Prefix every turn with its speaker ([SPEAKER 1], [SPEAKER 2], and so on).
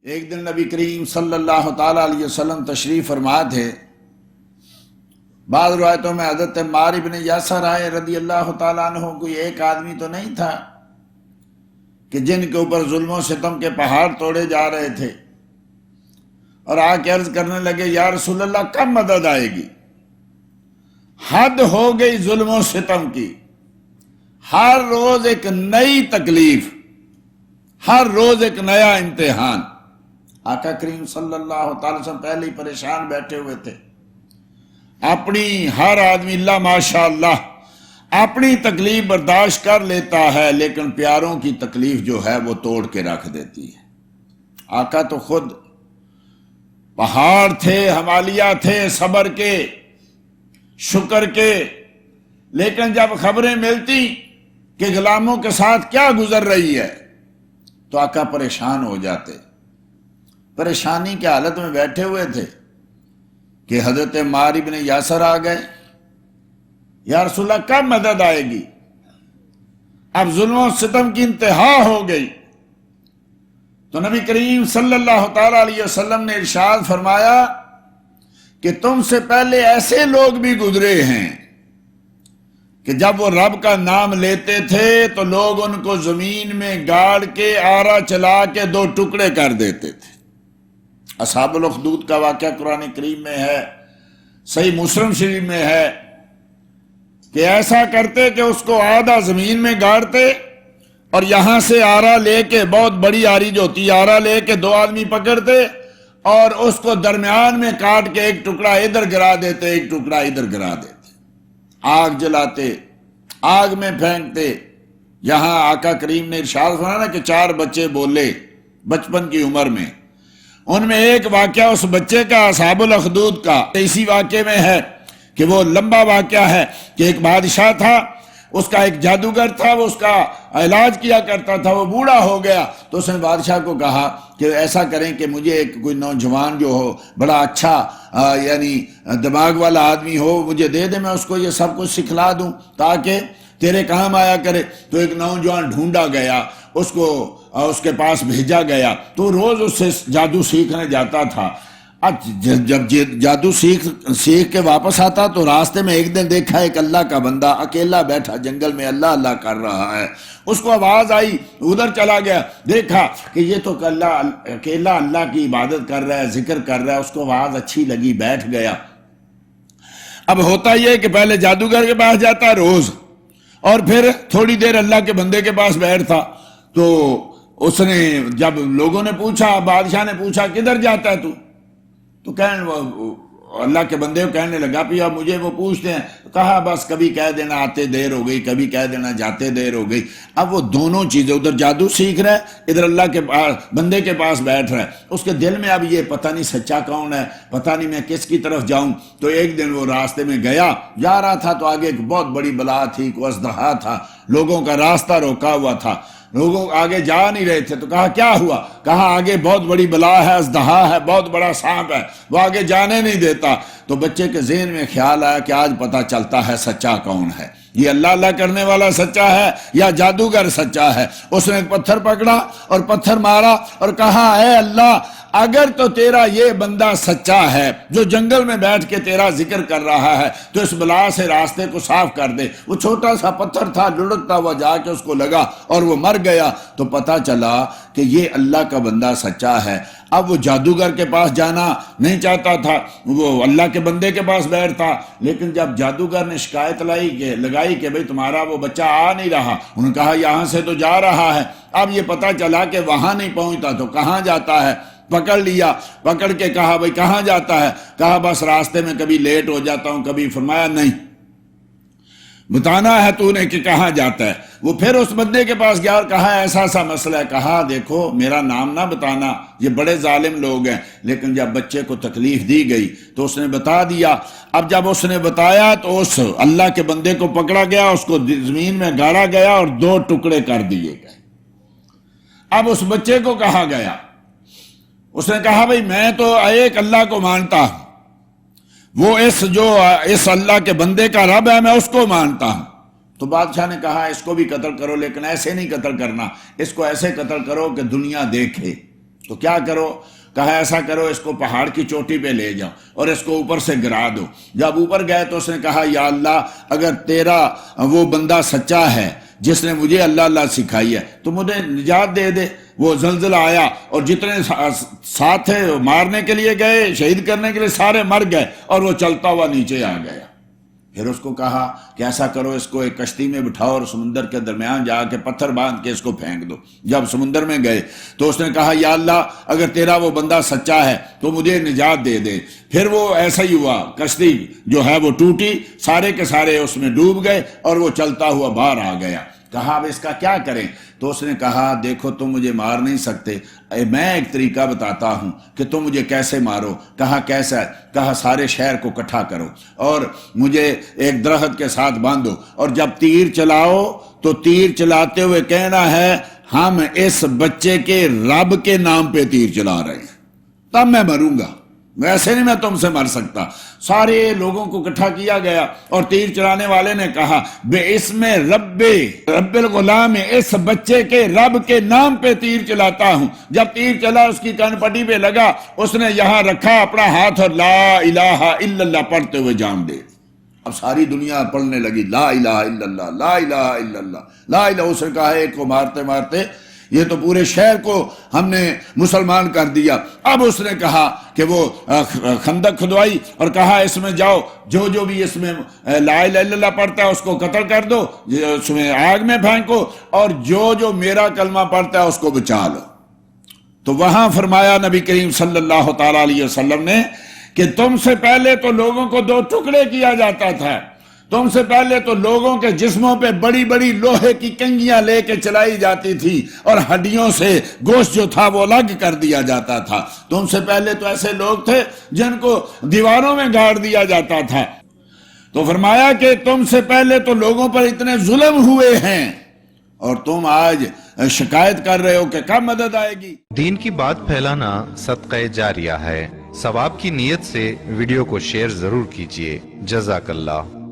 [SPEAKER 1] ایک دن نبی کریم صلی اللہ تعالیٰ علیہ وسلم تشریف فرما تھے۔ بعض روایتوں میں حضرت عمار بن یاسر آئے رضی اللہ تعالیٰ عنہ، کوئی ایک آدمی تو نہیں تھا کہ جن کے اوپر ظلم و ستم کے پہاڑ توڑے جا رہے تھے، اور آ کے عرض کرنے لگے یا رسول اللہ کب مدد آئے گی؟ حد ہو گئی ظلم و ستم کی، ہر روز ایک نئی تکلیف، ہر روز ایک نیا امتحان۔ آقا کریم صلی اللہ تعالی وسلم پہلے ہی پریشان بیٹھے ہوئے تھے۔ اپنی ہر آدمی اللہ ماشاء اللہ اپنی تکلیف برداشت کر لیتا ہے، لیکن پیاروں کی تکلیف جو ہے وہ توڑ کے رکھ دیتی ہے۔ آقا تو خود پہاڑ تھے، ہمالیہ تھے، صبر کے، شکر کے، لیکن جب خبریں ملتی کہ غلاموں کے ساتھ کیا گزر رہی ہے تو آقا پریشان ہو جاتے۔ پریشانی کی حالت میں بیٹھے ہوئے تھے کہ حضرت عمار بن یاسر آ گئے، یا رسول اللہ کب مدد آئے گی؟ اب ظلم و ستم کی انتہا ہو گئی۔ تو نبی کریم صلی اللہ تعالی علیہ وسلم نے ارشاد فرمایا کہ تم سے پہلے ایسے لوگ بھی گزرے ہیں کہ جب وہ رب کا نام لیتے تھے تو لوگ ان کو زمین میں گاڑ کے آرا چلا کے دو ٹکڑے کر دیتے تھے۔ اصحاب الاخدود کا واقعہ قرآن کریم میں ہے، صحیح مسلم شریف میں ہے کہ ایسا کرتے کہ اس کو آدھا زمین میں گاڑتے اور یہاں سے آرا لے کے، بہت بڑی آری جو ہوتی ہے، آرا لے کے دو آدمی پکڑتے اور اس کو درمیان میں کاٹ کے ایک ٹکڑا ادھر گرا دیتے، ایک ٹکڑا ادھر گرا دیتے، آگ جلاتے، آگ میں پھینکتے۔ یہاں آقا کریم نے ارشاد فرمایا کہ 4 بچے بولے بچپن کی عمر میں، ان میں ایک واقعہ اس بچے کا اصحاب الاخدود کا اسی واقعے میں ہے کہ وہ لمبا واقعہ ہے کہ ایک بادشاہ تھا، اس کا ایک جادوگر تھا، وہ اس کا علاج کیا کرتا تھا، وہ بوڑھا ہو گیا تو اس نے بادشاہ کو کہا کہ ایسا کریں کہ مجھے ایک کوئی نوجوان جو ہو، بڑا اچھا یعنی دماغ والا آدمی ہو، مجھے دے دے، میں اس کو یہ سب کچھ سکھلا دوں تاکہ تیرے کام آیا کرے۔ تو ایک نوجوان ڈھونڈا گیا، اس کو اس کے پاس بھیجا گیا، تو روز اس سے جادو سیکھنے جاتا تھا۔ جب جادو سیکھ کے واپس آتا تو راستے میں ایک دن دیکھا ایک اللہ کا بندہ اکیلا بیٹھا جنگل میں اللہ اللہ کر رہا ہے۔ اس کو آواز آئی، ادھر چلا گیا، دیکھا کہ یہ تو اکیلا اللہ کی عبادت کر رہا ہے، ذکر کر رہا ہے، اس کو آواز اچھی لگی، بیٹھ گیا۔ اب ہوتا یہ کہ پہلے جادوگر کے پاس جاتا روز، اور پھر تھوڑی دیر اللہ کے بندے کے پاس بیٹھتا۔ تو اس نے جب لوگوں نے پوچھا، بادشاہ نے پوچھا کدھر جاتا ہے تو اللہ کے بندے کو کہنے لگا پیا مجھے وہ پوچھتے ہیں، کہا بس کبھی کہہ دینا آتے دیر ہو گئی، کبھی کہہ دینا جاتے دیر ہو گئی۔ اب وہ دونوں چیزیں، ادھر جادو سیکھ رہا ہے، ادھر اللہ کے بندے کے پاس بیٹھ رہا ہے۔ اس کے دل میں اب یہ پتہ نہیں سچا کون ہے، پتہ نہیں میں کس کی طرف جاؤں۔ تو ایک دن وہ راستے میں جا رہا تھا تو آگے ایک بہت بڑی بلا تھی، کوئی اژدہا تھا، لوگوں کا راستہ روکا ہوا تھا، لوگوں آگے جا نہیں رہے تھے۔ تو کہا کیا ہوا؟ کہا آگے بہت بڑی بلا ہے، اژدہا ہے، بہت بڑا سانپ ہے، وہ آگے جانے نہیں دیتا۔ تو بچے کے ذہن میں خیال آیا کہ آج پتہ چلتا ہے سچا کون ہے، یہ اللہ اللہ کرنے والا سچا ہے یا جادوگر سچا ہے۔ اس نے ایک پتھر پکڑا اور پتھر مارا اور کہا اے اللہ، اگر تو تیرا یہ بندہ سچا ہے جو جنگل میں بیٹھ کے تیرا ذکر کر رہا ہے تو اس بلا سے راستے کو صاف کر دے۔ وہ چھوٹا سا پتھر تھا، لڑکتا ہوا جا کے اس کو لگا اور وہ مر گیا۔ تو پتہ چلا کہ یہ اللہ کا بندہ سچا ہے۔ اب وہ جادوگر کے پاس جانا نہیں چاہتا تھا، وہ اللہ کے بندے کے پاس بیٹھتا۔ لیکن جب جادوگر نے شکایت لگائی کہ بھئی تمہارا وہ بچہ آ نہیں رہا، انہوں نے کہا یہاں سے تو جا رہا ہے۔ اب یہ پتہ چلا کہ وہاں نہیں پہنچتا تو کہاں جاتا ہے۔ پکڑ لیا، پکڑ کے کہا بھئی کہاں جاتا ہے؟ کہا بس راستے میں کبھی لیٹ ہو جاتا ہوں کبھی۔ فرمایا نہیں، بتانا ہے تو نے کہ کہاں جاتا ہے۔ وہ پھر اس بندے کے پاس گیا اور کہا ایسا سا مسئلہ ہے۔ کہا دیکھو میرا نام نہ بتانا، یہ بڑے ظالم لوگ ہیں۔ لیکن جب بچے کو تکلیف دی گئی تو اس نے بتا دیا۔ اب جب اس نے بتایا تو اس اللہ کے بندے کو پکڑا گیا، اس کو زمین میں گاڑا گیا اور 2 ٹکڑے کر دیے گئے۔ اب اس بچے کو کہا گیا، اس نے کہا بھئی میں تو ایک اللہ کو مانتا ہوں، وہ اس اللہ کے بندے کا رب ہے، میں اس کو مانتا ہوں۔ تو بادشاہ نے کہا اس کو بھی قتل کرو، لیکن ایسے نہیں قتل کرنا، اس کو ایسے قتل کرو کہ دنیا دیکھے تو کیا کرو؟ کہا ایسا کرو اس کو پہاڑ کی چوٹی پہ لے جاؤ اور اس کو اوپر سے گرا دو۔ جب اوپر گئے تو اس نے کہا یا اللہ اگر تیرا وہ بندہ سچا ہے جس نے مجھے اللہ اللہ سکھائی ہے تو مجھے نجات دے دے۔ وہ زلزلہ آیا اور جتنے ساتھ تھے مارنے کے لیے گئے، شہید کرنے کے لیے، سارے مر گئے اور وہ چلتا ہوا نیچے آ گیا۔ پھر اس کو کہا کہ ایسا کرو اس کو ایک کشتی میں بٹھاؤ اور سمندر کے درمیان جا کے پتھر باندھ کے اس کو پھینک دو۔ جب سمندر میں گئے تو اس نے کہا یا اللہ اگر تیرا وہ بندہ سچا ہے تو مجھے نجات دے دے۔ پھر وہ ایسا ہی ہوا، کشتی جو ہے وہ ٹوٹی، سارے کے سارے اس میں ڈوب گئے اور وہ چلتا ہوا باہر آ گیا۔ کہا اب اس کا کیا کریں؟ تو اس نے کہا دیکھو تم مجھے مار نہیں سکتے، میں ایک طریقہ بتاتا ہوں کہ تم مجھے کیسے مارو۔ کہا کیسا؟ کہا سارے شہر کو اکٹھا کرو اور مجھے ایک درخت کے ساتھ باندھو اور جب تیر چلاؤ تو تیر چلاتے ہوئے کہنا ہے ہم اس بچے کے رب کے نام پہ تیر چلا رہے ہیں، تب میں مروں گا، ویسے نہیں میں تم سے مر سکتا۔ سارے لوگوں کو اکٹھا کیا گیا اور تیر چلانے والے نے کہا بے اسم رب الغلام، اس بچے کے رب کے نام پہ تیر چلاتا ہوں۔ جب تیر چلا اس کی کان پٹی پہ لگا، اس نے یہاں رکھا اپنا ہاتھ اور لا الہ الا اللہ پڑھتے ہوئے جان دے۔ اب ساری دنیا پڑھنے لگی لا الہ الا اللہ، لا الہ الا اللہ، لا الہ۔ اس نے کہا ایک کو مارتے مارتے یہ تو پورے شہر کو ہم نے مسلمان کر دیا۔ اب اس نے کہا کہ وہ خندق کھدوائی اور کہا اس میں جاؤ، جو بھی اس میں لا الہ الا اللہ پڑھتا ہے اس کو قتل کر دو، اس میں آگ میں پھینکو، اور جو میرا کلمہ پڑھتا ہے اس کو بچا لو۔ تو وہاں فرمایا نبی کریم صلی اللہ تعالی علیہ وسلم نے کہ تم سے پہلے تو لوگوں کو دو ٹکڑے کیا جاتا تھا، تم سے پہلے تو لوگوں کے جسموں پہ بڑی بڑی لوہے کی کنگیاں لے کے چلائی جاتی تھی اور ہڈیوں سے گوشت جو تھا وہ الگ کر دیا جاتا تھا۔ تم سے پہلے تو ایسے لوگ تھے جن کو دیواروں میں گاڑ دیا جاتا تھا۔ تو فرمایا کہ تم سے پہلے تو لوگوں پر اتنے ظلم ہوئے ہیں اور تم آج شکایت کر رہے ہو کہ کب مدد آئے گی۔
[SPEAKER 2] دین کی بات پھیلانا صدقہ جاریہ ہے، ثواب کی نیت سے ویڈیو کو شیئر ضرور کیجیے۔ جزاک اللہ۔